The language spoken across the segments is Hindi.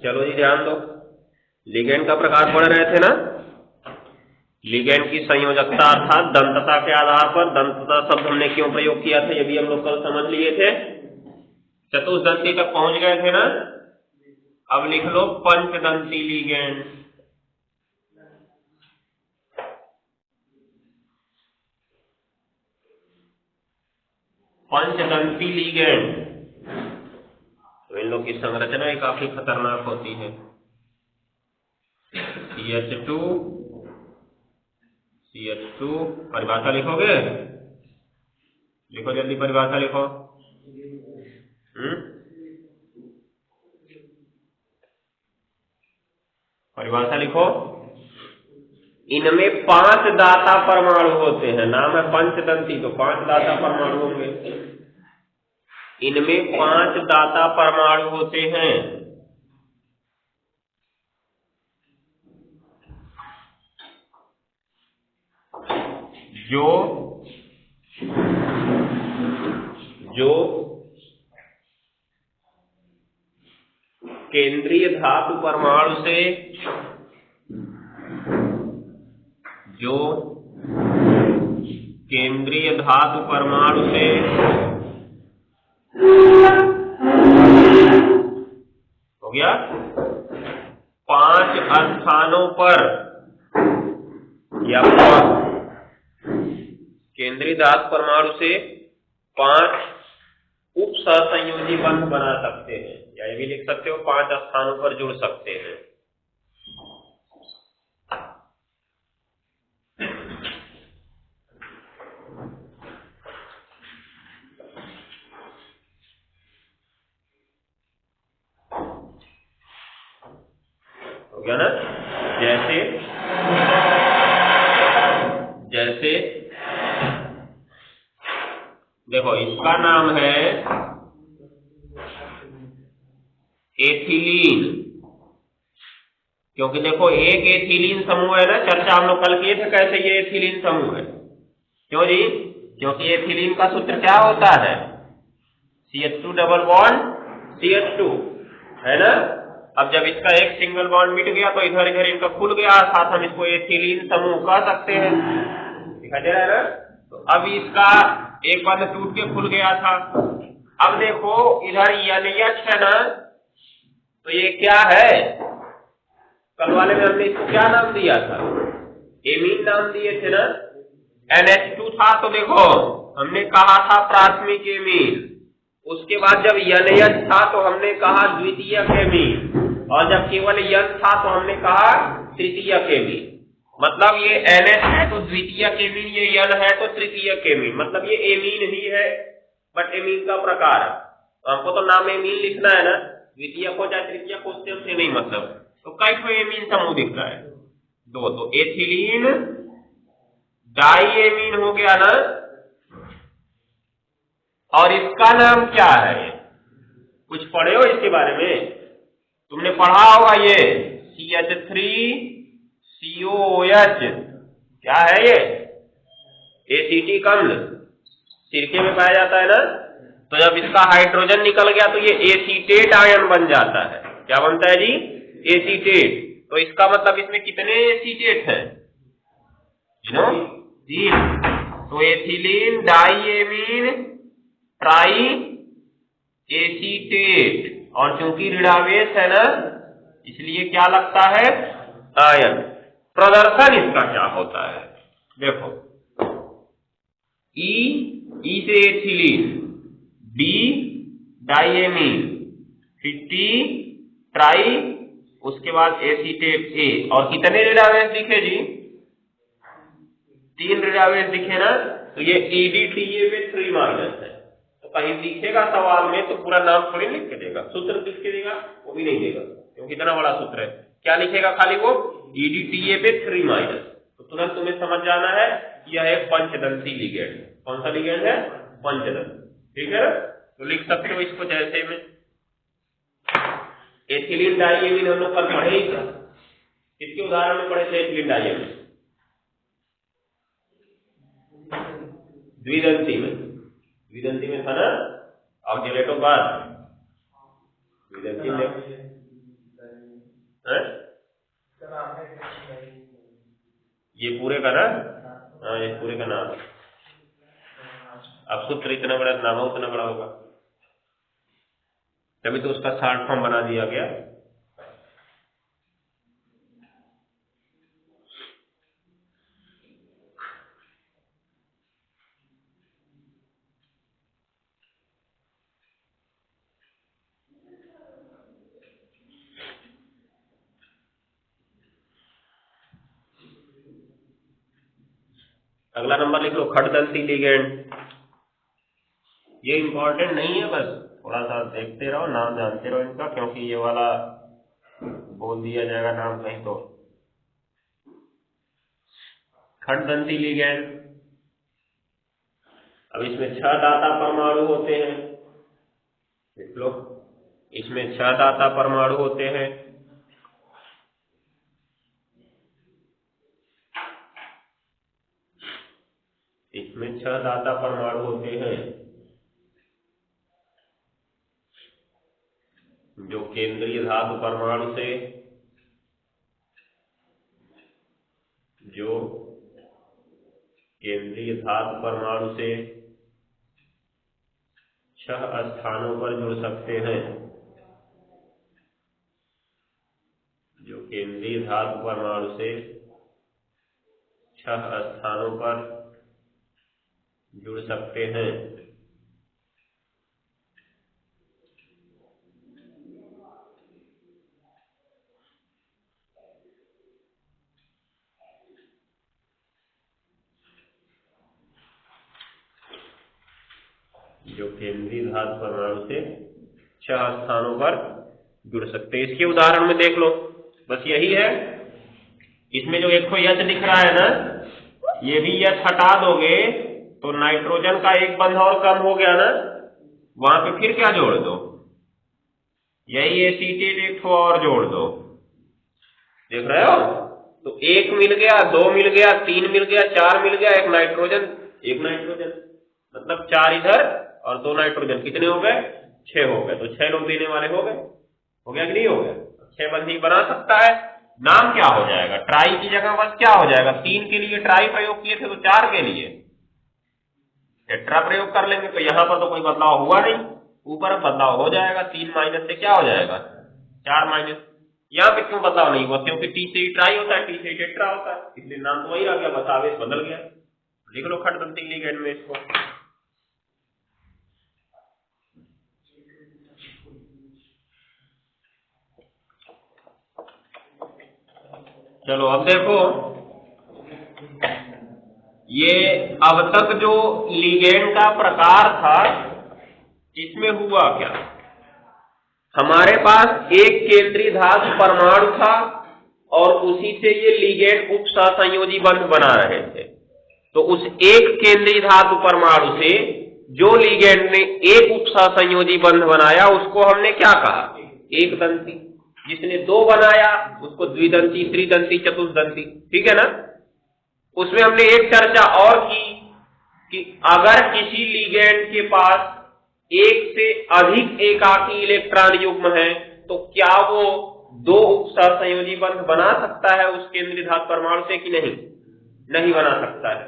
चलो जी ध्यान दो, लिगेंड का प्रकार पढ़ रहे थे ना। लिगेंड की संयोजकता अर्थात दंतता के आधार पर, दंतता शब्द हमने क्यों प्रयोग किया था ये भी हम लोग कल समझ लिए थे। चतुष्दंती तक पहुंच गए थे ना। अब लिख लो पंचदंती लिगेंड। पंचदंती लिगेंड, तो इन लोग की संरचना ही काफी खतरनाक होती है। CH2 CH2, परिभाषा लिखोगे? लिखो जल्दी, परिभाषा लिखो। परिभाषा लिखो। इनमें 5 दाता परमाणु होते हैं, नाम है पंचदंती तो 5 दाता परमाणु होंगे। इनमें 5 दाता परमाणु होते हैं। जो केंद्रीय धातु परमाणु से, जो केंद्रीय धातु परमाणु से हो गया 5 स्थानों पर, या केंद्रीय धातु परमाणु से 5 उप सहसंयोजी बंध बना सकते हैं, या ये भी लिख सकते हो 5 स्थानों पर जुड़ सकते हैं। हो गया ना। जैसे देखो, इसका नाम है एथिलीन, क्योंकि देखो एक एथिलीन समूह है ना, चर्चा हम लोग कल किए थे कैसे ये एथिलीन समूह है। क्यों जी? क्योंकि एथिलीन का सूत्र क्या होता है? CH2 डबल बॉन्ड CH2, है ना। अब जब इसका एक सिंगल बॉन्ड मिट गया तो इधर इधर इनका खुल गया, साथ हम इसको एथिलीन समूह कह सकते हैं। दिखाई दे रहा है ना। तो अब इसका एक बंध टूट के खुल गया था। अब देखो इधर NH है ना, तो ये क्या है? कल वाले में हमने इसको क्या नाम दिया था? एमीन नाम दिए थे ना। NH2 था तो देखो हमने कहा था प्राथमिक एमीन, उसके बाद जब NH था तो हमने कहा द्वितीयक एमीन, और जब केवल N था तो हमने कहा तृतीयक एमीन। मतलब ये NH है तो द्वितीयक एमीन, ये N है तो तृतीयक एमीन, मतलब ये एमीन ही है, बट एमीन का प्रकार है। तो हमको तो नाम एमीन लिखना है ना, द्वितीयक हो चाहे तृतीयक हो उससे नहीं मतलब। तो कई ठो एमीन समूह दिख रहा है? 2। तो एथिलीन डाई एमीन हो गया ना। और इसका नाम क्या है? कुछ पढ़े हो इसके बारे में? तुमने पढ़ा होगा ये CH3COOH, क्या है ये? एसिटिक अम्ल, सिरके में पाया जाता है ना। तो जब इसका हाइड्रोजन निकल गया तो ये एसीटेट आयन बन जाता है। क्या बनता है जी? एसीटेट। तो इसका मतलब इसमें कितने एसीटेट हैं? 3। तो एथिलीन डाईएमीन ट्राई एसीटेट, और चूंकि ऋणावेश है ना इसलिए क्या लगता है? आयन। प्रदर्शन इसका क्या होता है? देखो, ई से एथिलीन, डी डाईएमीन, फिर टी ट्राई, उसके बाद एसीटेट ए, और कितने ऋणावेश दिखे जी? 3 ऋणावेश दिखे ना। तो ये EDTA में 3 माइनस है। तो कहीं दिखेगा सवाल में तो पूरा नाम थोड़ी लिख के देगा, सूत्र लिख के देगा वो भी नहीं देगा, क्योंकि इतना बड़ा सूत्र है। क्या लिखेगा खाली वो? EDTA पे 3 माइनस। तो तुरंत तुम्हें समझ जाना है यह एक पंचदंती लिगेंड। कौन सा लिगेंड है? पंचदंती। ठीक है ना। तो लिख सकते हो इसको जैसे में एथिलीन डाईएमीन हम लोग कल पढ़े ही था। किसके उदाहरण में पढ़े थे एथिलीन डाईएमीन? द्विदंती में था ना। ऑक्सीडेटो बाद द्विदंती में है? ये पूरे का ना, हाँ ये पूरे का नाम। अब सूत्र इतना बड़ा नाम उतना बड़ा होगा, तभी तो उसका शॉर्ट फॉर्म बना दिया गया। अगला नंबर लिख लो, खड़दंती लिगेंड। ये इंपॉर्टेंट नहीं है, बस थोड़ा सा देखते रहो, नाम जानते रहो इनका, क्योंकि ये वाला बोल दिया जाएगा नाम कहीं तो। खड़दंती लिगेंड। अब इसमें 6 दाता परमाणु होते हैं, देख लो, इसमें 6 दाता परमाणु होते हैं। इसमें 6 दाता परमाणु होते हैं, जो केंद्रीय धातु परमाणु से, जो केंद्रीय धातु परमाणु से 6 स्थानों पर जुड़ सकते हैं, जो केंद्रीय धातु परमाणु से 6 स्थानों पर जुड़ सकते हैं। जो केंद्रीय धातु परमाणु से 6 स्थानों पर जुड़ सकते हैं। इसके उदाहरण में देख लो, बस यही है। इसमें जो एक H दिख रहा है ना, ये भी H हटा दोगे तो नाइट्रोजन का एक बंध और कम हो गया ना, वहां पे फिर क्या जोड़ दो, यही एसीटेट एक और जोड़ दो, देख रहे हो? तो 1 मिल गया, 2 मिल गया, 3 मिल गया, 4 मिल गया, एक नाइट्रोजन, मतलब 4 इधर और 2 नाइट्रोजन, कितने हो गए? 6 हो गए। तो 6 लोग देने वाले हो गए, हो गया कि नहीं हो गया? 6 बंधी बना सकता है। नाम क्या हो जाएगा? ट्राई की जगह बस क्या हो जाएगा, 3 के लिए ट्राई प्रयोग किए थे तो 4 के लिए टेट्रा प्रयोग कर लेंगे, तो यहां पर तो कोई बदलाव हुआ नहीं, ऊपर बदलाव हो जाएगा। 3 माइनस से क्या हो जाएगा? 4 माइनस। यहाँ पे क्यों बदलाव नहीं हुआ? क्योंकि टी से ही ट्राई होता है, टी से ही टेट्रा होता है, इसलिए नाम तो वही रह गया, बस आवेश बदल गया। लिख लो खड़दंती लिगेंड में इसको। चलो अब देखो, ये अब तक जो लिगेंड का प्रकार था, इसमें हुआ क्या? हमारे पास एक केंद्रीय धातु परमाणु था और उसी से ये लिगेंड उप सहसंयोजी बंध बना रहे थे। तो उस एक केंद्रीय धातु परमाणु से जो लिगेंड ने एक उप सहसंयोजी बंध बनाया, उसको हमने क्या कहा? एक दंती। जिसने 2 बनाया उसको द्विदंती, त्रिदंती, चतुर्दंती, ठीक है ना? उसमें हमने एक चर्चा और की कि अगर किसी लिगेंड के पास एक से अधिक एकाकी इलेक्ट्रॉन युग्म है, तो क्या वो 2 उप सहसंयोजी बंध बना सकता है उस केंद्रीय धातु परमाणु से कि नहीं? नहीं बना सकता है।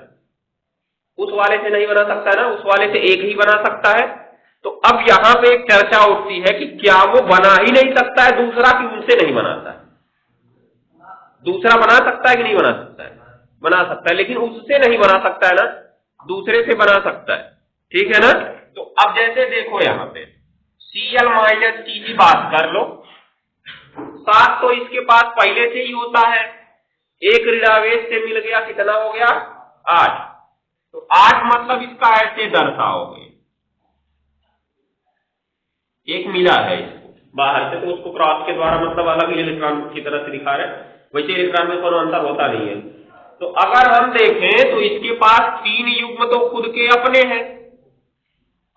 उस वाले से नहीं बना सकता है ना, उस वाले से एक ही बना सकता है। तो अब यहां पे एक चर्चा उठती है कि क्या वो बना ही नहीं सकता है दूसरा, कि उनसे नहीं बनाता है? दूसरा बना सकता है कि नहीं बना सकता है? बना सकता है, लेकिन उससे नहीं बना सकता है ना, दूसरे से बना सकता है, ठीक है ना? तो अब जैसे देखो यहां पे Cl माइनस T की बात कर लो, 7 तो इसके पास पहले से ही होता है, एक ऋणावेश से मिल गया, कितना हो गया? 8। तो 8 मतलब इसका ऐसे दर्शाओगे, एक मिला है इसको बाहर से, तो उसको क्रॉस के द्वारा मतलब अलग इलेक्ट्रॉन की तरह से दिखा रहे, वैसे इलेक्ट्रॉन में कोई अंतर होता नहीं है। तो अगर हम देखें तो इसके पास 3 युग्म तो खुद के अपने हैं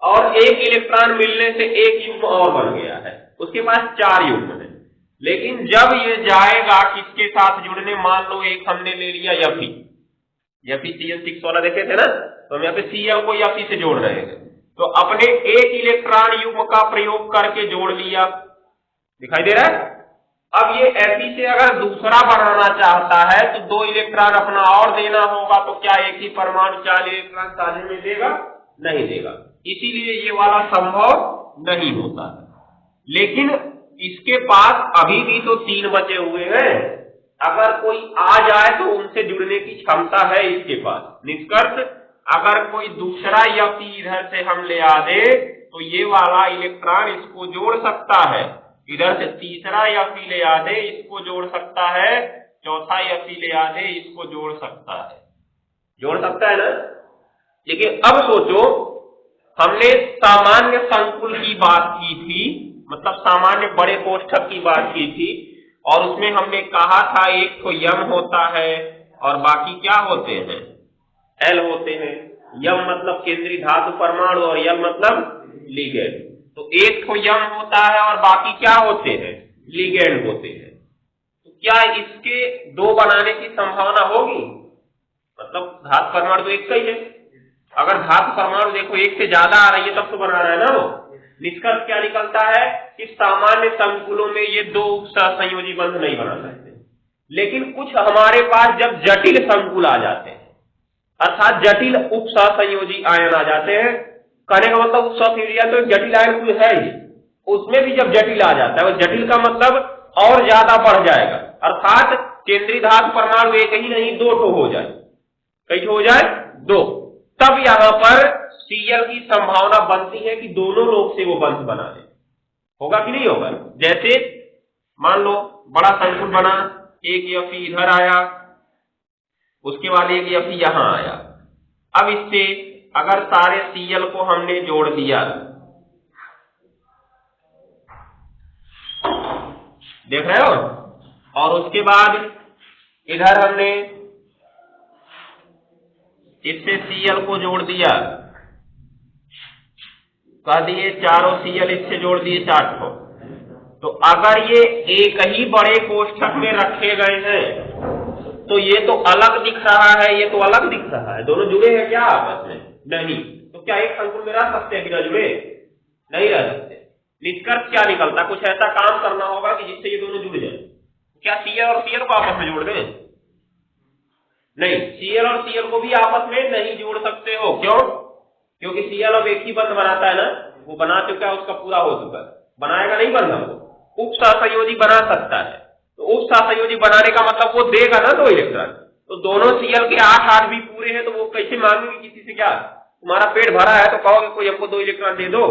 और एक इलेक्ट्रॉन मिलने से एक युग्म और बन गया है, उसके पास 4 युग्म है। लेकिन जब ये जाएगा किसके साथ जुड़ने, मान लो एक हमने ले लिया Fe6 वाला देखे थे ना, तो हम यहाँ पे Cl को Fe से जोड़ रहे हैं, तो अपने एक इलेक्ट्रॉन युग्म का प्रयोग करके जोड़ लिया, दिखाई दे रहा है? अब ये Fe से अगर दूसरा बनाना चाहता है तो 2 इलेक्ट्रॉन अपना और देना होगा, तो क्या एक ही परमाणु 4 इलेक्ट्रॉन साझे में देगा? नहीं देगा, इसीलिए ये वाला संभव नहीं होता है। लेकिन इसके पास अभी भी तो 3 बचे हुए हैं, अगर कोई आ जाए तो उनसे जुड़ने की क्षमता है इसके पास। निष्कर्ष, अगर कोई दूसरा Fe इधर से हम ले आ दे तो ये वाला इलेक्ट्रॉन इसको जोड़ सकता है, इधर से तीसरा Fe ले आ दे इसको जोड़ सकता है, चौथा Fe ले आ दे इसको जोड़ सकता है, जोड़ सकता है ना। लेकिन अब सोचो, हमने सामान्य संकुल की बात की थी, मतलब सामान्य बड़े कोष्ठक की बात की थी, और उसमें हमने कहा था एक तो यम होता है और बाकी क्या होते हैं? एल होते हैं। यम मतलब केंद्रीय धातु परमाणु और यल मतलब लिगेंड। तो एक तो यम होता है और बाकी क्या होते हैं? लिगेंड होते हैं। तो क्या इसके 2 बनाने की संभावना होगी? मतलब धातु परमाणु तो एक का ही है, अगर धातु परमाणु देखो एक से ज्यादा आ रही है तब तो बना रहा है ना वो। निष्कर्ष क्या निकलता है कि सामान्य संकुलों में ये 2 सहसंयोजी बंध नहीं बना सकते, लेकिन कुछ हमारे पास जब जटिल संकुल आ जाते हैं, अर्थात जटिल उप सहसंयोजी आयन आ जाते हैं, कहने का मतलब उप सहसंयोजी तो जटिल आयन कोई है ही, उसमें भी जब जटिल आ जाता है, जटिल का मतलब और ज्यादा बढ़ जाएगा, अर्थात केंद्रीय धातु परमाणु एक ही नहीं 2 ठो हो जाए, कई हो जाए 2, तब यहां पर Cl की संभावना बनती है कि दोनों लोग से वो बंध बना ले। होगा कि नहीं होगा? जैसे मान लो बड़ा संकुल बना, एक Fe इधर आया, उसके बाद एक Fe यहां आया। अब इससे अगर सारे Cl को हमने जोड़ दिया, देख रहे हो, और उसके बाद इधर हमने इससे Cl को जोड़ दिया, कह दिए चारों Cl इससे जोड़ दिए 4 ठो। तो अगर ये एक ही बड़े कोष्ठक में रखे गए हैं तो ये तो अलग दिख रहा है, ये तो अलग दिख रहा है, दोनों जुड़े हैं क्या आपस में? नहीं। तो क्या एक संकुल में रह सकते हैं बिना जुड़े? नहीं रह सकते। निष्कर्ष क्या निकलता? कुछ ऐसा काम करना होगा कि जिससे ये दोनों जुड़ जाए। क्या Cl और Cl को आपस में जोड़ दें? नहीं, Cl और Cl को भी आपस में नहीं जोड़ सकते हो। क्यों? क्योंकि Cl अब एक ही बंध बनाता है ना, वो बना चुका है, उसका पूरा हो चुका है, बनाएगा नहीं बंध, वो उप सहसंयोजी बना सकता है। तो उप सहसंयोजी बनाने का मतलब वो देगा ना 2 इलेक्ट्रॉन, तो दोनों Cl के 8 भी पूरे हैं, तो वो कैसे मांगेंगे किसी से? क्या तुम्हारा पेट भरा है तो कहोगे कोई हमको 2 इलेक्ट्रॉन दे दो,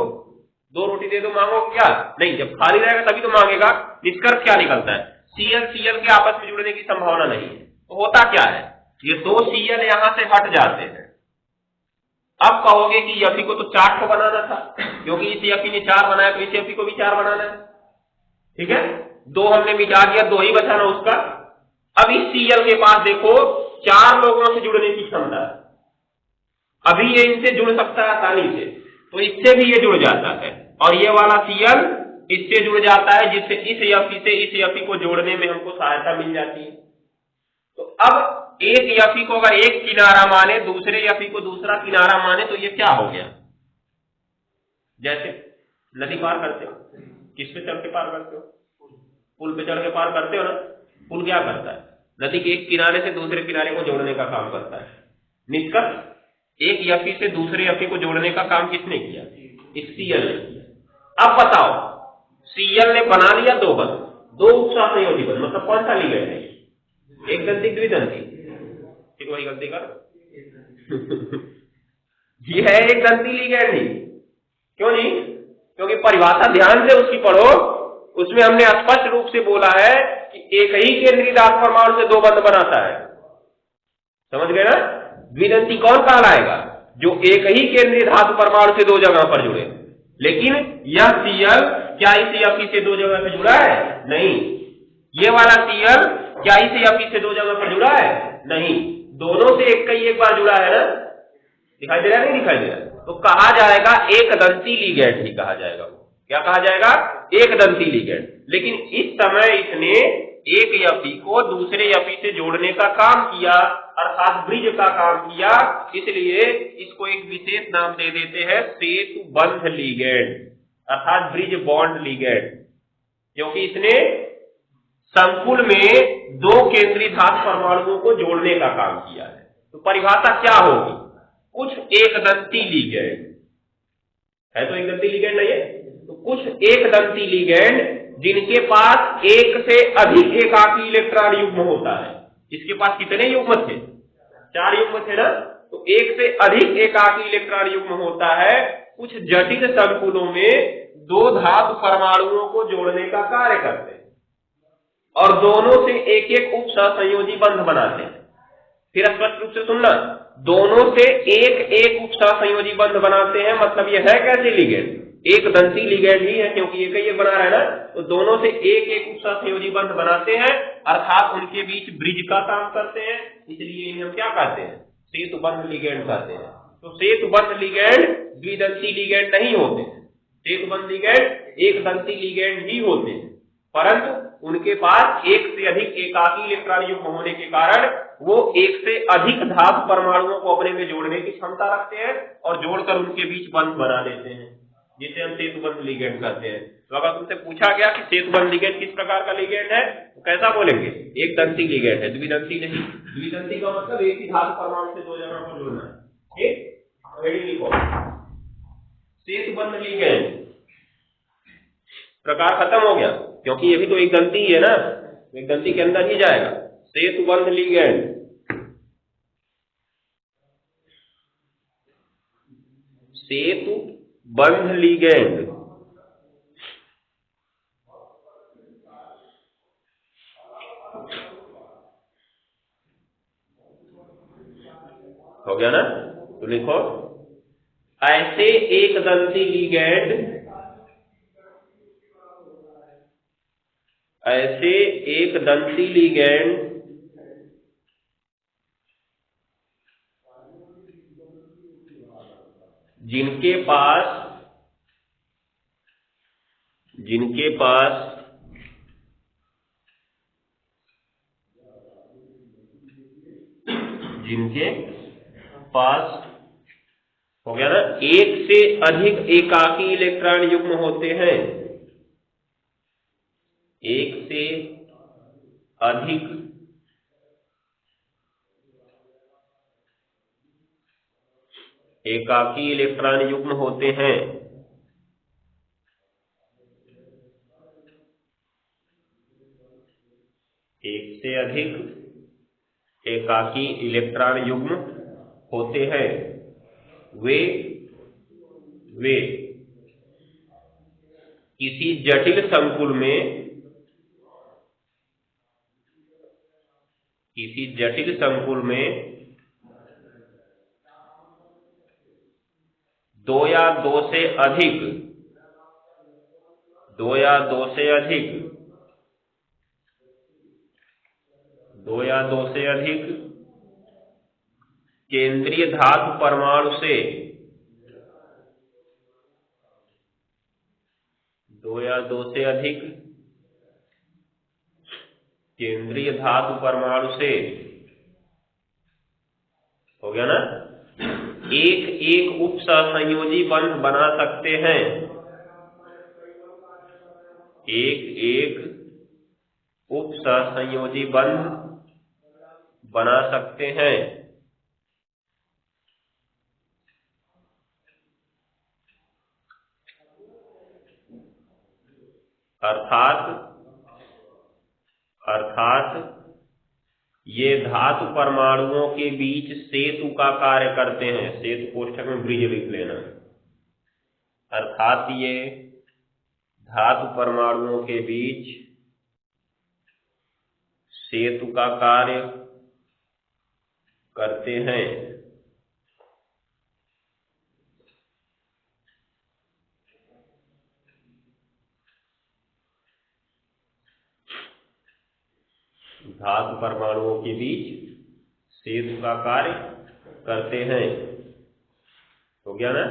2 रोटी दे दो, मांगोगे क्या? नहीं, जब खाली रहेगा तभी तो मांगेगा। निष्कर्ष क्या निकलता है? Cl के आपस में जुड़ने की संभावना नहीं है। तो होता क्या है, ये 2 Cl यहां से हट जाते हैं। अब कहोगे कि Fe को तो 4 को बनाना था, क्योंकि इस Fe ने 4 बनाया तो इस Fe को भी 4 बनाना है, ठीक है? 2 हमने मिटा दिया, 2 ही बचा ना उसका। अब इस Cl के पास देखो 4 लोगों से जुड़ने की क्षमता है, अभी ये इनसे जुड़ सकता है आसानी से, तो इससे भी ये जुड़ जाता है, और ये वाला Cl इससे जुड़ जाता है, जिससे इस Fe से इस Fe को जोड़ने में हमको सहायता मिल जाती है। तो अब एक Fe को अगर एक किनारा माने, दूसरे Fe को दूसरा किनारा माने, तो ये क्या हो गया? जैसे नदी पार करते हो, किस पे चढ़ के पार करते हो? पुल पे चढ़ के पार करते हो ना। पुल क्या करता है? नदी के एक किनारे से दूसरे किनारे को जोड़ने का काम करता है। निष्कर्ष, एक Fe से दूसरे Fe को जोड़ने का काम किसने किया? इस Cl ने किया। अब बताओ, Cl ने बना लिया 2 बंध, 2 उप सहसंयोजी बंध, मतलब कौन सा लिगेंड है? एक दंती द्विदंती। ठीक, वही गलती कर ये है एक दंती लिगेंड ही। क्यों नहीं? क्योंकि परिभाषा ध्यान से उसकी पढ़ो, उसमें हमने स्पष्ट रूप से बोला है कि एक ही केंद्रीय धातु परमाणु से 2 बंध बनाता है। समझ गए ना? द्विदंती कौन कहलाएगा? जो एक ही केंद्रीय धातु परमाणु से 2 जगह पर जुड़े। लेकिन यह Cl क्या इस Fe से 2 जगह पर जुड़ा है? नहीं। ये वाला Cl क्या इस Fe से 2 जगह पर जुड़ा है? नहीं। दोनों से एक का ही एक बार जुड़ा है ना। दिखाई दे रहा है? नहीं दिखाई दे रहा? तो कहा जाएगा एक दंती लिगेंड ही कहा जाएगा। क्या कहा जाएगा? एक दंती लिगेंड। लेकिन इस समय इसने एक Fe को दूसरे Fe से जोड़ने का काम किया, अर्थात ब्रिज का काम किया, इसलिए इसको एक विशेष नाम दे देते हैं सेतु बंध लिगेंड, अर्थात ब्रिज बॉन्ड लिगेंड, क्योंकि इसने संकुल में दो केंद्रीय धातु परमाणुओं को जोड़ने का काम किया है। तो परिभाषा क्या होगी? कुछ एक दंती लिगैंड है, तो एक दंती लिगैंड नहीं है, तो कुछ एक दंती लिगैंड जिनके पास एक से अधिक एकाकी इलेक्ट्रॉन युग्म होता है। इसके पास कितने युग्म थे? 4 युग्म थे ना, तो एक से अधिक एकाकी इलेक्ट्रॉन युग्म होता है। कुछ जटिल संकुलों में दो धातु परमाणुओं को जोड़ने का कार्य करते हैं और दोनों से एक एक उप सहसंयोजी बंध बनाते हैं। फिर स्पष्ट रूप से सुनना, दोनों से एक एक उप सहसंयोजी बंध बनाते हैं, मतलब यह है कैसे लिगैंड? एक दंती लिगैंड ही है, क्योंकि एक ही एक बना रहा है ना, तो दोनों से एक एक उप सहसंयोजी बंध बनाते हैं, अर्थात उनके बीच ब्रिज का काम करते हैं। इसलिए इन्हें हम क्या कहते हैं? सेतुबंध लिगैंड कहते हैं। तो सेतुबंध लिगैंड द्विदंती लिगैंड नहीं होते, सेतुबंध लिगैंड एक दंती लिगैंड ही होते हैं, परंतु उनके पास एक से अधिक एकाकी इलेक्ट्रॉन युग्म होने के कारण वो एक से अधिक धातु परमाणुओं को अपने में जोड़ने की क्षमता रखते हैं और जोड़कर उनके बीच बंध बना लेते हैं, जिसे हम सेतुबंध लिगैंड कहते हैं। तो अगर तुमसे पूछा गया कि सेतुबंध लिगैंड किस प्रकार का लिगैंड है, तो कैसा बोलेंगे? एक दंती लिगैंड है, द्विदंती नहीं। द्विदंती का मतलब एक ही धातु परमाणु से दो जगह को जोड़ना है, ठीक? सेतुबंध लिगैंड प्रकार खत्म हो गया, क्योंकि ये भी तो एक दंती है ना, एक दंती के अंदर ही जाएगा। सेतुबंध लिगैंड सेतुबंध लिगैंड हो गया ना? तो लिखो, ऐसे एक दंती लिगैंड, ऐसे एक दंती लिगैंड जिनके पास हो गया ना, एक से अधिक एकाकी इलेक्ट्रॉन युग्म होते हैं, एक से अधिक एकाकी इलेक्ट्रॉन युग्म होते हैं, एक से अधिक एकाकी इलेक्ट्रॉन युग्म होते हैं, वे किसी जटिल संकुल में दो या दो से अधिक केंद्रीय धातु परमाणु से हो गया ना, एक एक उप सहसंयोजी बंध बना सकते हैं, एक एक उप सहसंयोजी बंध बना सकते हैं, अर्थात ये धातु परमाणुओं के बीच सेतु का कार्य करते हैं। सेतु कोष्ठक में ब्रिज लिख लेना। अर्थात ये धातु परमाणुओं के बीच सेतु का कार्य करते हैं। धातु परमाणुओं के बीच सेतु का कार्य करते हैं, हो गया ना?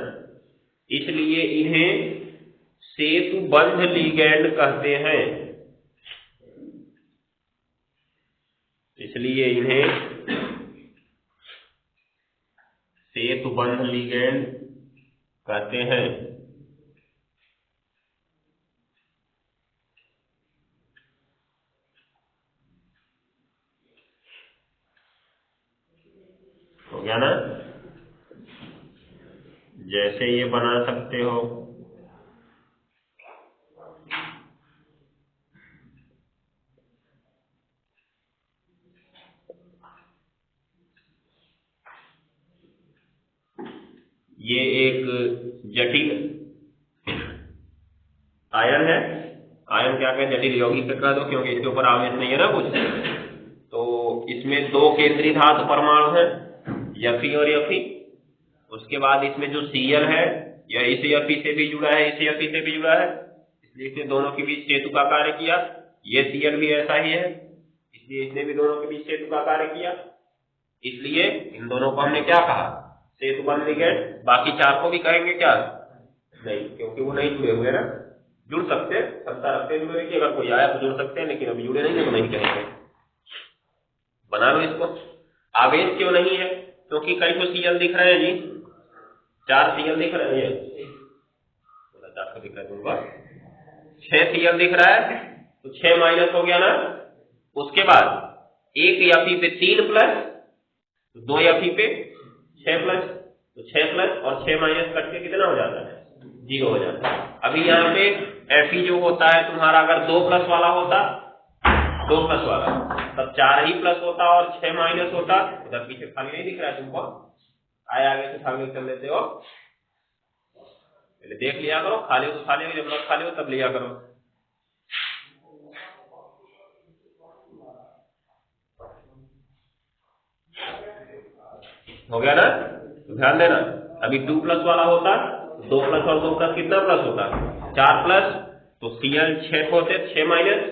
इसलिए इन्हें सेतुबंध लिगैंड कहते हैं। सेतुबंध लिगैंड कहते हैं। हो गया ना? जैसे ये बना सकते हो, ये एक जटिल आयन है। आयन क्या कहें? जटिल यौगिक कह दो, क्योंकि इसके ऊपर आवेश नहीं है ना कुछ। तो इसमें दो केंद्रीय धातु परमाणु है, Fe और Fe। उसके बाद इसमें जो Cl है, यह इस Fe से भी जुड़ा है, इस Fe से भी जुड़ा है, इसलिए इसने दोनों के बीच सेतु का कार्य किया। ये Cl भी ऐसा ही है, इसलिए इसने भी दोनों के बीच सेतु का कार्य किया। इसलिए इन दोनों को हमने क्या कहा? सेतु बंध लिगेंड। बाकी चार को भी कहेंगे क्या? नहीं, क्योंकि वो नहीं जुड़े हुए ना। जुड़ सकते हैं, क्षमता रखते हैं जुड़ने की, अगर कोई आया तो जुड़ सकते हैं, लेकिन अभी जुड़े नहीं है तो नहीं कहेंगे। बना लो इसको। आवेश क्यों नहीं है? क्योंकि कई तो Cl दिख रहे हैं जी, 4 Cl दिख रहे हैं, 4 दिख रहा है, 6 Cl दिख रहा है, तो 6 माइनस हो गया ना। उसके बाद एक Fe पे 3 प्लस, 2 Fe पे 6 प्लस, तो 6 प्लस और 6 माइनस करके कितना हो जाता है? 0 हो जाता है। अभी यहाँ पे Fe जो होता है तुम्हारा, अगर 2 प्लस वाला होता, 2 प्लस वाला, तब 4 ही प्लस होता और 6 माइनस होता। उधर पीछे खाली नहीं दिख रहा है तुमको? आए आगे से खाली कर लेते हो, पहले देख लिया करो। खाली हो तो खाली हो, जब नोट खाली हो तब लिया करो। हो गया ना? तो ध्यान देना, अभी 2 प्लस वाला होता, 2 प्लस और 2 प्लस कितना प्लस होता? 4 प्लस, तो Cl 6 होते, 6 माइनस,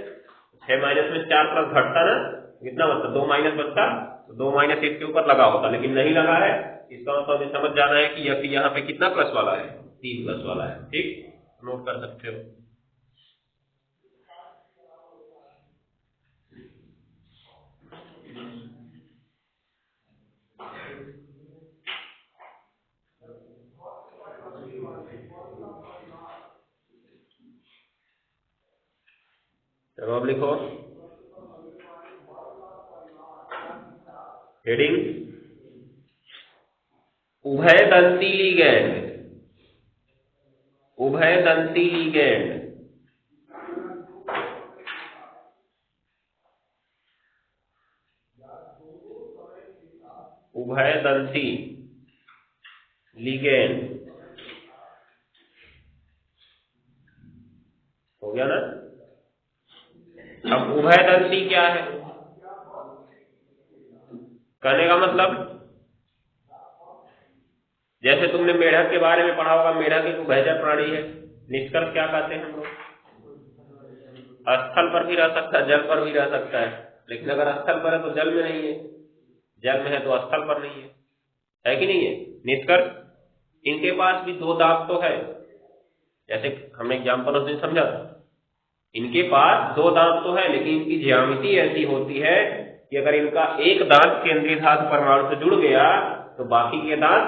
6 माइनस में 4 प्लस घटता ना, कितना बचता? 2 माइनस बचता, तो 2 माइनस इसके ऊपर लगा होता, लेकिन नहीं लगा है। इसका मतलब समझ जाना है कि यहाँ पे कितना प्लस वाला है? 3 प्लस वाला है। ठीक, नोट कर सकते हो। चलो अब लिखो हेडिंग, उभयदंती लिगैंड। उभयदंती लिगैंड, उभयदंती लिगैंड। हो गया ना? अब उभयदंती क्या है कहने का मतलब, जैसे तुमने मेढक के बारे में पढ़ा होगा, मेढक एक उभयचर प्राणी है। निष्कर्ष क्या कहते हैं हम लोग? स्थल पर भी रह सकता है, जल पर भी रह सकता है। लेकिन अगर स्थल पर है तो जल में नहीं है, जल में है तो स्थल पर नहीं है कि नहीं है? निष्कर्ष, इनके पास भी 2 दांत तो है, जैसे हमने एग्जाम्पल उस दिन समझा था। इनके पास 2 दांत तो है, लेकिन इनकी ज्यामिति ऐसी होती है कि अगर इनका एक दांत केंद्रीय धातु परमाणु से जुड़ गया तो बाकी के दांत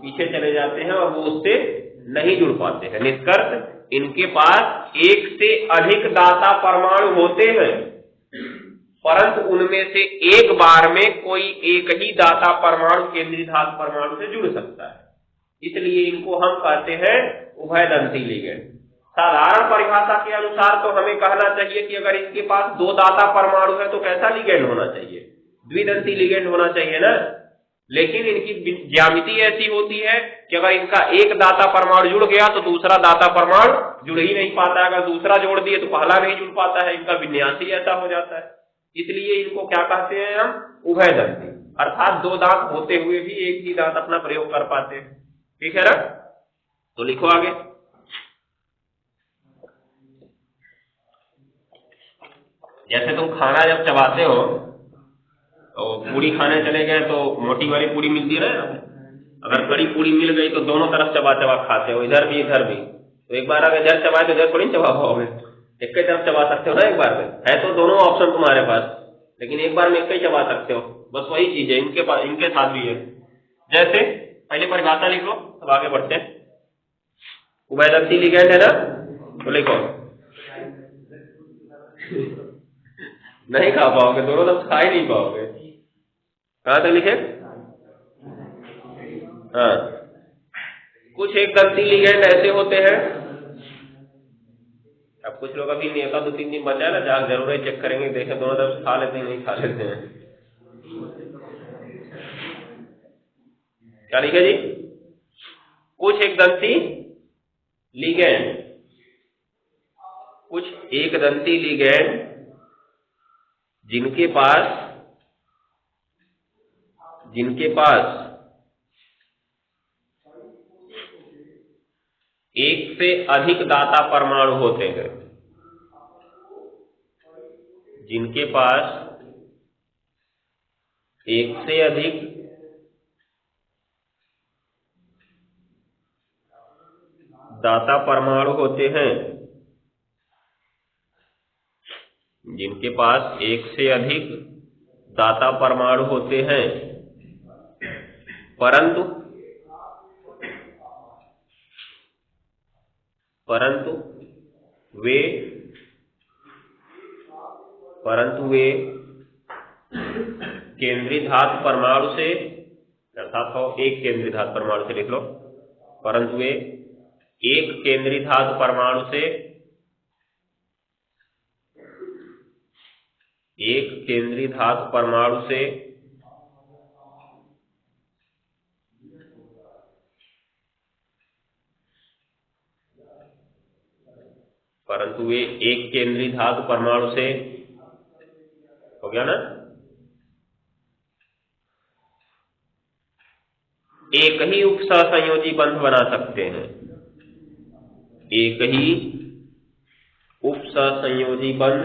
पीछे चले जाते हैं और वो उससे नहीं जुड़ पाते हैं। निष्कर्ष, इनके पास एक से अधिक दाता परमाणु होते हैं, परंतु उनमें से एक बार में कोई एक ही दाता परमाणु केंद्रीय धातु परमाणु से जुड़ सकता है। इसलिए इनको हम कहते हैं उभयदंती लिगैंड। साधारण परिभाषा के अनुसार तो हमें कहना चाहिए कि अगर इसके पास 2 दाता परमाणु है तो कैसा लिगैंड होना चाहिए? द्विदंती लिगैंड होना चाहिए ना। लेकिन इनकी ज्यामिति ऐसी होती है कि अगर इनका एक दाता परमाणु जुड़ गया तो दूसरा दाता परमाणु जुड़ ही नहीं पाता, अगर दूसरा जोड़ दिए तो पहला नहीं जुड़ पाता है। इनका विन्यास ही ऐसा हो जाता है। इसलिए इनको क्या कहते हैं हम? उभयदंती, अर्थात 2 दांत होते हुए भी एक ही दांत अपना प्रयोग कर पाते हैं। ठीक है ना? तो लिखो आगे। जैसे तुम खाना जब चबाते हो तो पूड़ी खाने चले गए तो मोटी वाली पूड़ी मिलती है ना, अगर बड़ी पूड़ी मिल गई तो दोनों तरफ चबा चबा खाते हो, इधर भी इधर भी। तो एक बार अगर इधर चबाए तो इधर थोड़ी चबा पाओगे, एक ही तरफ चबा सकते हो ना एक बार में। है तो दोनों ऑप्शन तुम्हारे पास, लेकिन एक बार में एक ही चबा सकते हो। बस वही चीज है इनके पास, इनके साथ भी है। जैसे पहले परिभाषा लिख लो, अब आगे बढ़ते हैं। उभयदंती लिगैंड है ना, तो लिखो। नहीं खा पाओगे, दोनों तरफ खा ही नहीं पाओगे। कहां तक लिखे? हाँ, कुछ एक दंती लिगेंड ऐसे होते हैं। अब कुछ लोग अभी नहीं, 2-3 दिन बचा है ना, जहाँ जरूर चेक करेंगे, देखें दोनों तरफ खा लेते हैं नहीं खा लेते हैं। क्या लिखा जी? कुछ एक दंती लिगेंड, कुछ एक दंती लिगेंड जिनके पास एक से अधिक दाता परमाणु होते हैं, जिनके पास एक से अधिक दाता परमाणु होते हैं, जिनके पास एक से अधिक दाता परमाणु होते हैं, परंतु वे केंद्रीय धातु परमाणु से, अर्थात एक केंद्रीय धातु परमाणु से लिख लो, परंतु वे एक केंद्रीय धातु परमाणु से हो गया ना, एक ही उपसहसंयोजी बंध बना सकते हैं, एक ही उपसहसंयोजी बंध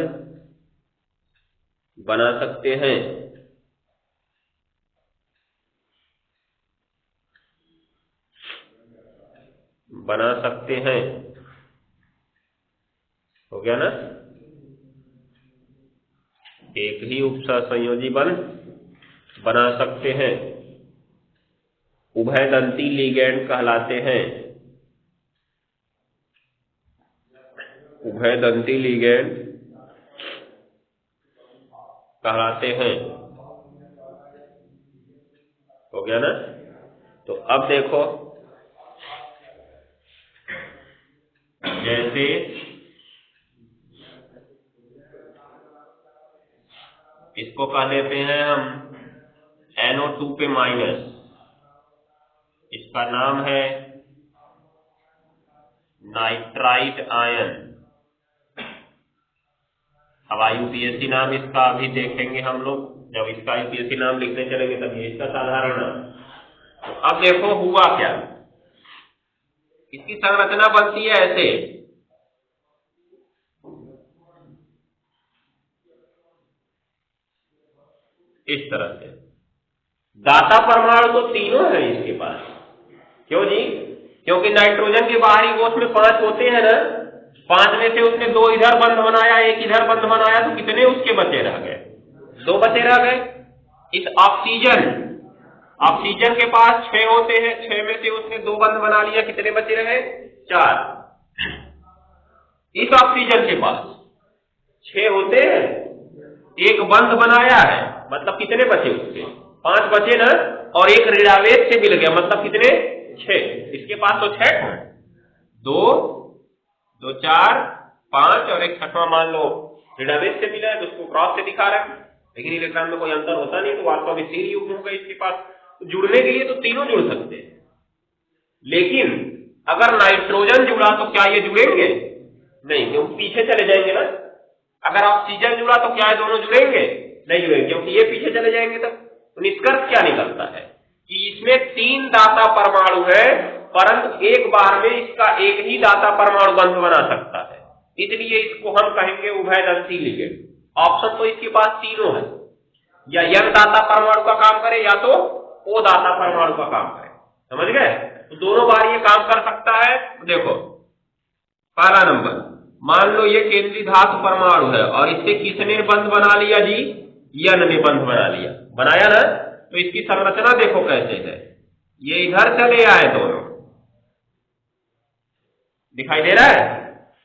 बना सकते हैं, हो गया ना, एक ही उपसहसंयोजी बंध बना सकते हैं, उभयदंती लिगेंड कहलाते हैं, उभयदंती लिगेंड कहलाते हैं। हो गया ना? तो अब देखो, जैसे इसको कह देते हैं हम NO2 पे माइनस, इसका नाम है नाइट्राइट आयन। अब यूपीएससी नाम इसका अभी देखेंगे हम लोग, जब इसका यूपीएससी नाम लिखने चलेंगे तब ये इसका साधारण नाम। तो अब देखो हुआ क्या, इसकी संरचना बनती है ऐसे, इस तरह से। दाता परमाणु तो तीनों है इसके पास, क्यों जी? क्योंकि नाइट्रोजन के बाहरी कोश में 5 होते हैं ना, 5 में से उसने 2 इधर बंध बनाया, 1 इधर बंध बनाया, तो कितने उसके बचे रह गए? 2 बचे रह गए। इस ऑक्सीजन के पास 6 होते हैं, 6 में से उसने 2 बंध बना लिया, कितने बचे रहे? 4। इस ऑक्सीजन के पास 6 होते हैं, 1 बंध बनाया है, मतलब कितने बचे उसके? 5 बचे ना, और 1 ऋणावेश से मिल गया, मतलब कितने? 6। इसके पास तो 6 हैं, 2, 2, 4, 5 और 1 छठवां मान लो ऋणावेश से मिला है, तो उसको क्रॉस से दिखा रहे हैं, लेकिन इलेक्ट्रॉन में कोई अंतर होता नहीं, तो वास्तव में स्थिर युग्म होगा इसके पास। तो जुड़ने के लिए तो तीनों जुड़ सकते हैं, लेकिन अगर नाइट्रोजन जुड़ा तो क्या ये जुड़ेंगे? नहीं, क्योंकि पीछे चले जाएंगे ना। अगर ऑक्सीजन जुड़ा तो क्या ये दोनों जुड़ेंगे? नहीं जुड़ेंगे, क्योंकि ये पीछे चले जाएंगे। तब तो निष्कर्ष क्या निकलता है कि इसमें 3 दाता परमाणु है, परंतु एक बार में इसका एक ही दाता परमाणु बंध बना सकता है, इसलिए इसको हम कहेंगे उभयदंती लिगेंड। ऑप्शन तो इसके पास तीनों है, या N दाता परमाणु का काम करे या तो O दाता परमाणु का काम करे। समझ गए? तो दोनों बार ये काम कर सकता है। देखो पहला नंबर, मान लो ये केंद्रीय धातु परमाणु है और इससे किसने बंध बना लिया जी? N ने बंध बना लिया, बनाया ना। तो इसकी संरचना देखो कैसे है, ये इधर चले आए, दोनों दिखाई दे रहा है।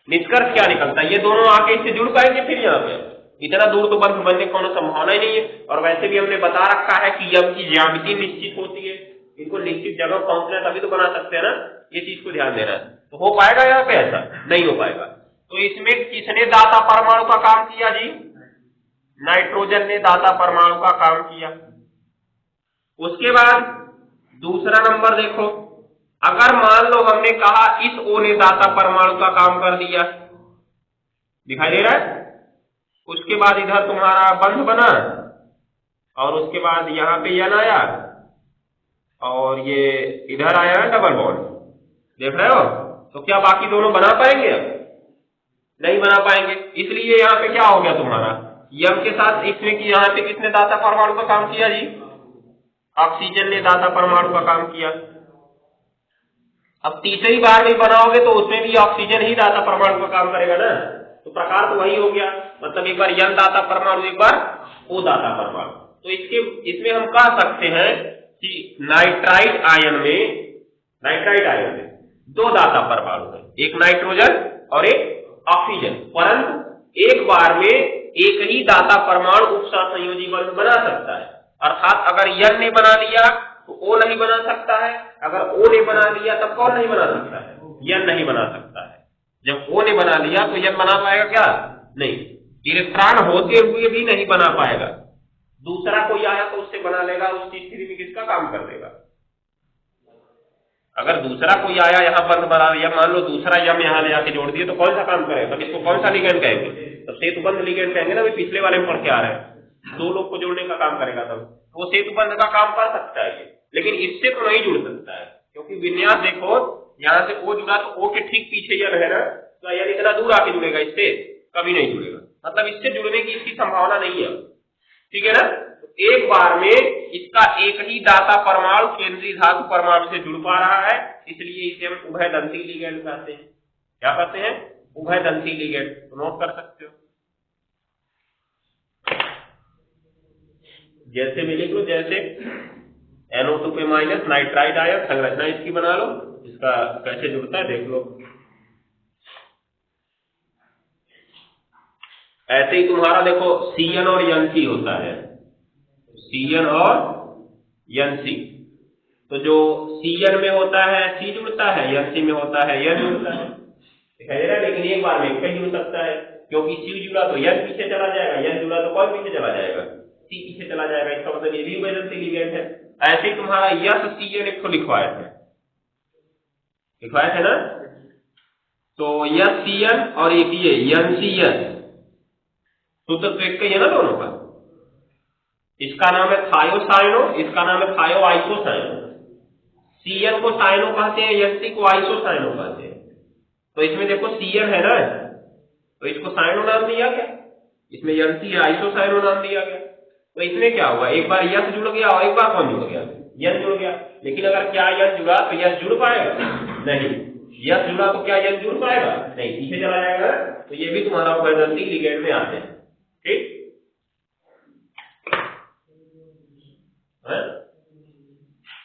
निष्कर्ष क्या निकलता है? ये दोनों आके इससे जुड़ पाएंगे फिर यहाँ पे? इतना दूर तो बंध बनने की कोनो संभावना ही नहीं है। और वैसे भी हमने बता रखा है कि यम की ज्यामिति निश्चित होती है, इनको निश्चित जगह पहुंचना है तभी तो बना सकते हैं ना, ये चीज को ध्यान देना है। तो हो पाएगा यहाँ पे? ऐसा नहीं हो पाएगा। तो इसमें किसने दाता परमाणु का काम किया जी? नाइट्रोजन ने दाता परमाणु का काम किया। उसके बाद दूसरा नंबर देखो, अगर मान लो हमने कहा इस O ने दाता परमाणु का काम कर दिया, दिखाई दे रहा है? उसके बाद इधर तुम्हारा बंध बना और उसके बाद यहाँ पे N आया और ये इधर आया है डबल बॉन्ड, देख रहे हो? तो क्या बाकी दोनों बना पाएंगे? अब नहीं बना पाएंगे। इसलिए यहाँ पे क्या हो गया तुम्हारा M के साथ इसमें कि यहाँ पे किसने दाता परमाणु का काम किया जी? ऑक्सीजन ने दाता परमाणु का काम किया। अब तीसरी बार भी बनाओगे तो उसमें भी ऑक्सीजन ही दाता परमाणु का काम करेगा ना, तो प्रकार तो वही हो गया। मतलब एक बार N दाता परमाणु, एक बार O दाता परमाणु। तो इसमें हम कह सकते हैं कि नाइट्राइड आयन में दो दाता परमाणु है, एक नाइट्रोजन और एक ऑक्सीजन, परंतु एक बार में एक ही दाता परमाणु उपसहसंयोजी बंध बना सकता है। अर्थात अगर N ने बना लिया तो O नहीं बना सकता है, अगर O ने बना लिया तब कौन नहीं बना सकता है? N नहीं बना सकता है। जब O ने बना लिया तो N बना पाएगा क्या? नहीं। इलेक्ट्रॉन होते हुए भी नहीं बना पाएगा। दूसरा कोई आया तो उससे बना लेगा, उस स्थिति में किसका काम कर देगा? अगर दूसरा कोई आया यहाँ बंध बना दिया, मान लो दूसरा M यहाँ ले आके जोड़ दिए तो कौन सा काम करेगा? तब इसको कौन सा लिगेंड कहेंगे? तब सेतुबंध लिगेंड कहेंगे ना, पिछले वाले में पढ़ के आ रहे हैं। दो लोग को जोड़ने का काम करेगा, तब वो सेतुबंध का काम कर सकता है, लेकिन इससे तो नहीं जुड़ सकता है, क्योंकि विन्यास देखो, यहाँ से O जुड़ा तो O के ठीक पीछे N है ना, तो N इतना दूर आके जुड़ेगा, इससे कभी नहीं जुड़ेगा। मतलब इससे जुड़ने की इसकी संभावना नहीं है, ठीक है ना। एक बार में इसका एक ही दाता परमाणु केंद्रीय धातु परमाणु से जुड़ पा रहा है, इसलिए इसे हम उभयदंती लिगेंड कहते हैं। क्या कहते हैं? उभयदंती लिगेंड। तो नोट कर सकते हो, जैसे भी लिख लो, जैसे NO2 पे माइनस नाइट्राइड आयन, संरचना इसकी बना लो, इसका कैसे जुड़ता है देख लो। ऐसे ही तुम्हारा देखो CN और NC होता है, CN और NC। तो जो CN में होता है C जुड़ता है, NC में होता है N जुड़ता है, दिखाई दे रहा है। लेकिन एक बार में एक जुड़ सकता है, क्योंकि C जुड़ा तो N पीछे चला जाएगा, N जुड़ा तो कौन पीछे चला जाएगा? C पीछे चला जाएगा। इसका मतलब ये भी उभयदंती लिगेंड है। ऐसे ही तुम्हारा SCN एक तो लिखवाए थे ना, तो SCN और एक ये NCN, सूत्र तो एक ही है ना दोनों का। इसका नाम है थायोसाइनो, इसका नाम है थायोआइसोसाइनो। CN को साइनो कहते हैं, NC को आइसोसाइनो कहते हैं। तो इसमें देखो CN है ना, तो इसको साइनो नाम दिया गया, इसमें NC आइसोसाइनो नाम दिया गया। तो इसमें क्या हुआ, एक बार S जुड़ गया और एक बार कौन जुड़ गया? N जुड़ गया। लेकिन अगर क्या N जुड़ा तो S जुड़ पाएगा? नहीं। S जुड़ा तो क्या N जुड़ पाएगा? नहीं, पीछे चला जाएगा। तो ये भी तुम्हारा उभयदंती लिगेंड में आते हैं, ठीक है।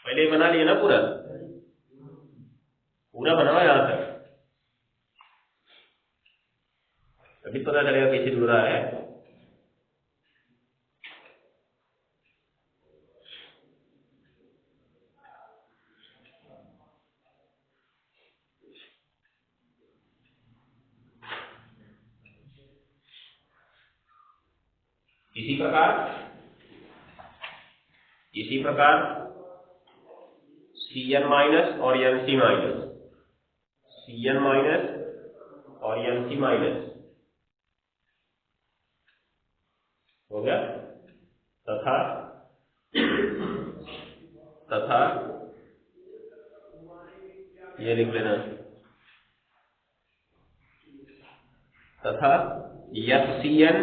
पहले बना लिया ना, पूरा बनाओ यहाँ तक, तभी पता चलेगा कैसे जुड़ रहा है। इसी प्रकार CN माइनस और NC माइनस, CN माइनस और NC माइनस हो गया। तथा ये लिख लेना, तथा SCN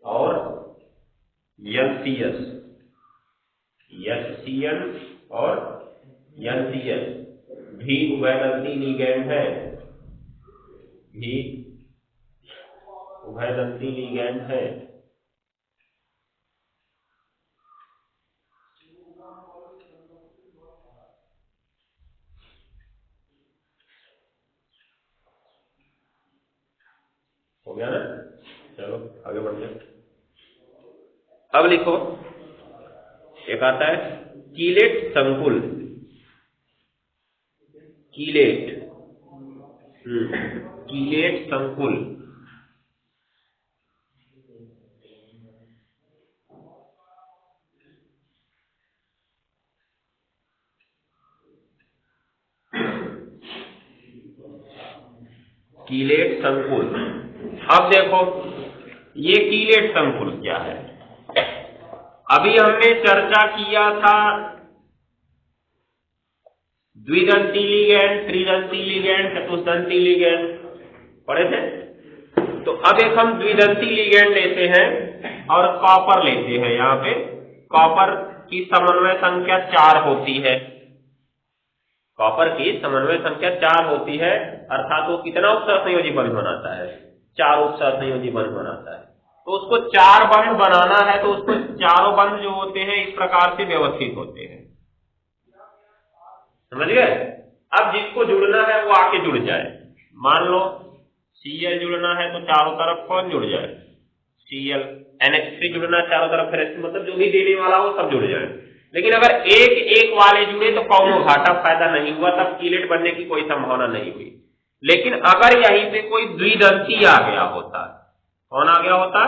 और NCS, SCN और NCS भी उभयदंती लिगेंड है, भी उभयदंती लिगेंड है। हो गया ना, चलो आगे बढ़ते हैं। अब लिखो एक आता है कीलेट संकुल, कीलेट, कीलेट संकुल। कीलेट संकुल। अब देखो ये कीलेट संकुल क्या है। अभी हमने चर्चा किया था द्विदंती लिगेंड, त्रिदंती लिगेंड, चतुष्दंती लिगेंड पढ़े थे। तो अब एक हम द्विदंती लिगेंड लेते हैं और कॉपर लेते हैं। यहाँ पे कॉपर की समन्वय संख्या 4 होती है। कॉपर की समन्वय संख्या 4 होती है, अर्थात वो कितना उपसहसंयोजी बंध बनाता है? 4 उपसहसंयोजी बंध बनाता है। तो उसको 4 बंध बनाना है तो उसको चारों बंध जो होते हैं इस प्रकार से व्यवस्थित होते हैं, समझ गए। अब जिसको जुड़ना है वो आके जुड़ जाए। मान लो Cl जुड़ना है तो चारों तरफ कौन जुड़ जाए? Cl। NH3 जुड़ना है चारों तरफ, फिर मतलब जो भी देने वाला हो सब जुड़ जाए। लेकिन अगर एक एक वाले जुड़े तो कौनो घाटा फायदा नहीं हुआ, तब कीलेट बनने की कोई संभावना नहीं हुई। लेकिन अगर यहीं पे कोई द्विदंती आ गया होता, कौन आ गया होता?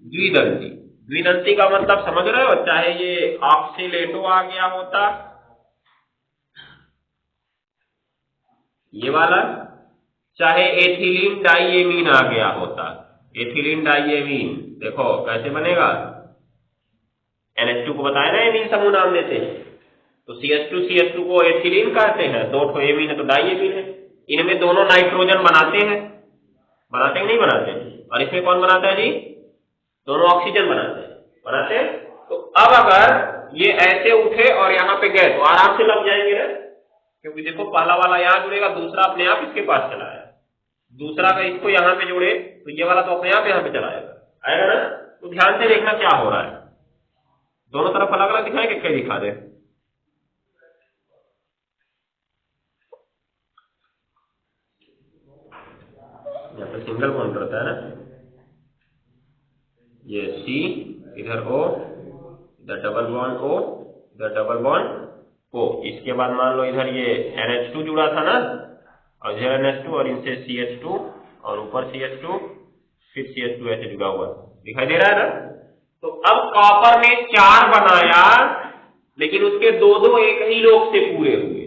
द्विदंती। द्विदंती का मतलब समझ रहे हो? चाहे ये ऑक्सीलेटो आ गया होता, ये वाला, चाहे एथिलीन डाइएमीन आ गया होता। एथिलीन डाइएमीन देखो कैसे बनेगा। NH2 को बताया ना एमीन समूह नाम देते हैं, तो CH2 को एथिलीन कहते हैं, 2 ठो एमीन है तो डाइएमीन है। इनमें दोनों नाइट्रोजन बनाते हैं, बनाते हैं नहीं बनाते? और इसमें कौन बनाता है जी? दोनों ऑक्सीजन बनाते हैं, बनाते हैं। तो अब अगर ये ऐसे उठे और यहाँ पे गए तो आराम से लग जाएंगे ना, क्योंकि देखो पहला वाला यहाँ जुड़ेगा, दूसरा अपने आप इसके पास चला आया, दूसरा का इसको यहाँ पे जोड़े तो ये वाला तो अपने आप यहाँ पे चला आएगा ना। तो ध्यान से देखना क्या हो रहा है। दोनों तरफ अलग अलग दिखाए कि क्या दिखा दे? यहाँ पे सिंगल बॉन्ड रहता है ना, ये C, इधर O, इधर डबल बॉन्ड O, इधर डबल बॉन्ड O। इसके बाद मान लो इधर ये NH2 जुड़ा था ना, और इधर NH2 और इनसे CH2 और ऊपर CH2, फिर CH2 ऐसे जुड़ा हुआ दिखाई दे रहा है ना। तो अब कॉपर ने 4 बनाया, लेकिन उसके दो एक ही लोग से पूरे हुए।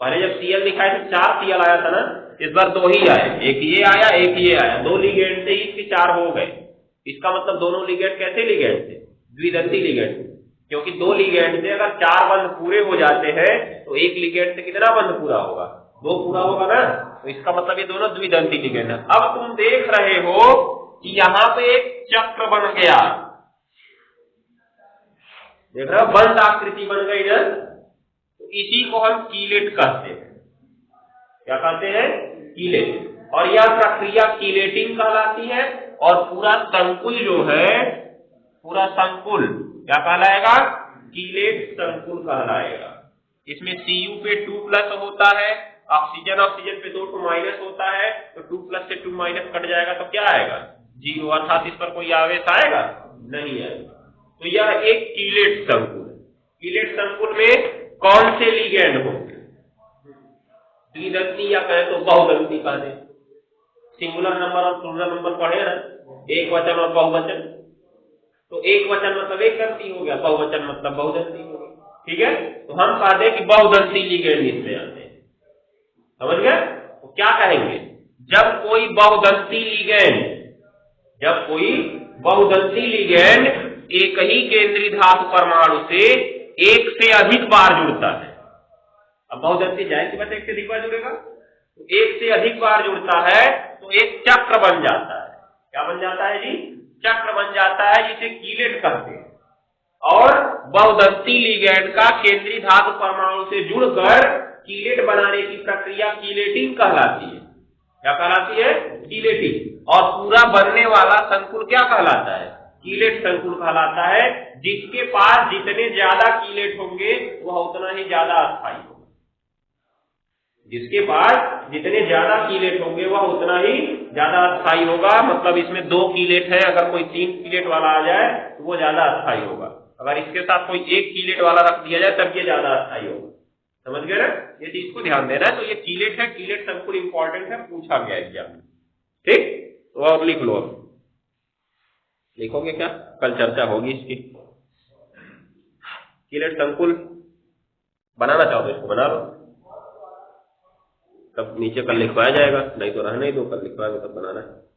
पहले जब Cl दिखाए थे 4 Cl आया था ना, इस बार 2 ही आए, एक ये आया एक ये आया, 2 लिगेंड से ही इसके 4 हो गए। इसका मतलब दोनों लिगेंड कैसे लिगेंड थे? द्विदंती लिगेंड, क्योंकि 2 लिगेंड से अगर 4 बंध पूरे हो जाते हैं तो एक लिगेंड से कितना बंध पूरा होगा? 2 पूरा होगा ना। तो इसका मतलब ये दोनों द्विदंती लिगेंड है। अब तुम देख रहे हो कि यहाँ पे एक चक्र बन गया, देख रहे हो, बंध आकृति बन गई ना। तो इसी को हम कीलेट कहते हैं। क्या कहते हैं? कीलेट। और यह प्रक्रिया कीलेटिंग कहलाती है। और पूरा संकुल जो है, पूरा संकुल क्या कहलाएगा? कीलेट संकुल कहलाएगा। इसमें Cu पे 2+ होता है, ऑक्सीजन ऑक्सीजन पे 2 माइनस होता है, तो 2+ से 2 माइनस कट जाएगा तो क्या आएगा? 0, अर्थात इस पर कोई आवेश आएगा? नहीं आएगा। तो यह एक कीलेट संकुल है। कीलेट संकुल में कौन से लिगेंड होंगे? द्विदंती या कहें तो बहुदंती कह दें। सिंगुलर नंबर और प्लूरल नंबर पढ़े ना, एक वचन और बहुवचन। तो एक वचन मतलब एक दंती हो गया, बहुवचन मतलब बहुदंती हो गया। ठीक है, तो हम कहते हैं कि बहुदंती लिगेंड इसमें आते हैं, समझ गए? तो क्या कहेंगे? जब कोई बहुदंती लिगेंड एक ही केंद्रीय धातु परमाणु से एक से अधिक बार जुड़ता है। अब बहुदंती जाहिर सी बात है एक से अधिक बार जुड़ेगा, तो एक से अधिक बार जुड़ता है तो एक चक्र बन जाता है। क्या बन जाता है जी? चक्र बन जाता है, जिसे कीलेट कहते हैं। और बहुदंती लिगेंड का केंद्रीय धातु परमाणु से जुड़कर कीलेट बनाने की प्रक्रिया कीलेटिंग कहलाती है। क्या कहलाती है? कीलेटिंग। और पूरा बनने वाला संकुल क्या कहलाता है? कीलेट संकुल कहलाता है। जिसके पास जितने ज्यादा कीलेट होंगे वह उतना ही ज्यादा अस्थायी होगा। जिसके पास जितने ज्यादा कीलेट होंगे वह उतना ही ज्यादा अस्थायी होगा। मतलब इसमें 2 कीलेट है, अगर कोई 3 कीलेट वाला आ जाए तो वो ज्यादा अस्थायी होगा। अगर इसके साथ कोई एक कीलेट वाला रख दिया जाए तब ये ज्यादा स्थायी होगा। समझ गए ना, ये चीज को ध्यान देना है। तो ये कीलेट है, कीलेट संकुल इंपॉर्टेंट है, पूछा गया है एग्जाम में। ठीक, तो अब लिख लो। अब लिखोगे क्या, कल चर्चा होगी इसकी। कीलेट संकुल बनाना चाहो तो इसको बना लो, तब नीचे कल लिखवाया जाएगा, नहीं तो रहने दो, कल लिखवाएंगे तब बनाना है।